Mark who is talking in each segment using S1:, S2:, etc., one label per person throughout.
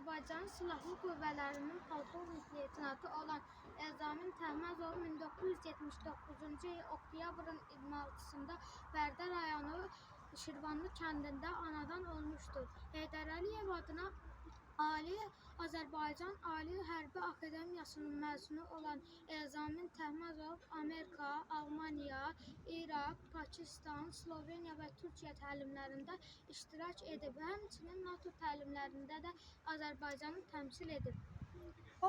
S1: Azərbaycan Silahlı Qüvvələrinin polkovnik leytenantı olan Elzamin Təhməzov 1979-cu il oktyabrın 26-sında Bərdə rayonu Şirvanlı kəndində anadan olmuşdur. Heydər Əliyev adına Azərbaycan Ali Hərbi Akademiyasının məzunu olan Elzamin Təhməzov Amerika, Almaniya, İraq, Pakistan, Sloveniya və Türkiyə təlimlərində iştirak edib. Həmçinin NATO təlimlərində də Azərbaycanı təmsil edib.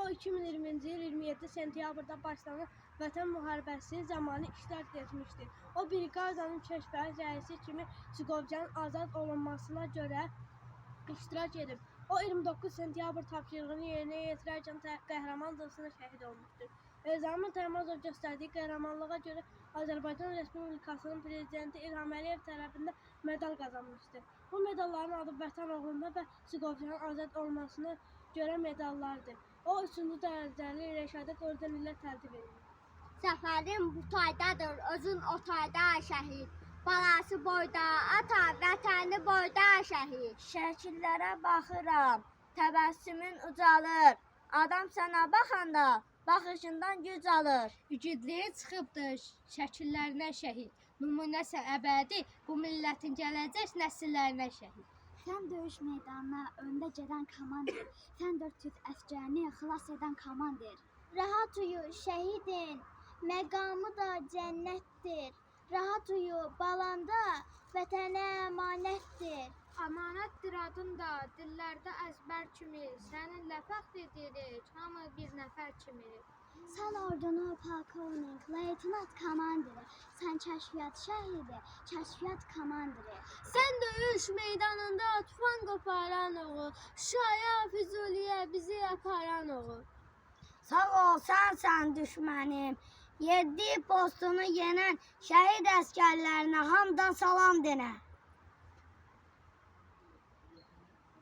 S2: O 2020-ci il 27 sentyabrda başlanan Vətən müharibəsi zamanı iştirak etmişdir. O briqadanın kəşfiyyat rəisi kimi Çukovcanın azad olunmasına görə iştirak edib. O 29 sentyabr tapşırığını yerinə yetirərkən qəhrəmancasına şəhid olmuşdur. Elzamin Təhməzov göstərdiyi qəhrəmanlığa görə Azərbaycan Respublikasının prezidenti İlham Əliyev tərəfindən medal qazanmışdır. Bu medalların adı Vətən uğrunda və Çukovcanın azad olmasına görə medallardır. O 3-cü dərəcəli Rəşadət ordeni ilə təltif edilir.
S3: Zəfərim bu taydadır, özün o tayda şəhid. Balası boyda, ata, vətəni boyda şəhid. Şəkillərə baxıram, təbəssümün ucalır. Adam sənə baxanda, baxışından güc alır.
S4: İgidliyi çıxıbdır şəkillərinə şəhid. Nümunəsə əbədi, bu millətin gələcək nəsillərinə şəhid.
S3: Sən döyüş meydanına öndə gedən komandir. Sən 400 əskərini xilas edən komandir. Rahat uyu şəhidin, məqamı da cənnətdir. Rahat uyu balanda, vətənə əmanətdir.
S1: Amanətdir adın da, dillərdə əzbər kimi, səninlə fəxr edirik, hamı bir nəfər kimi.
S3: Sən ordunu polkovnik, leytenant komandiri, sən kəşfiyyat şəhidi, kəşfiyyat komandiri.
S4: Sən döyüş meydanında tufan qoparan oğul, Şuşaya, Füzuliyə bizi aparan oğul.
S3: Sağ ol, sən düşmənim. 7 postunu yenən şəhid əskərlərinə hamdan salam denə.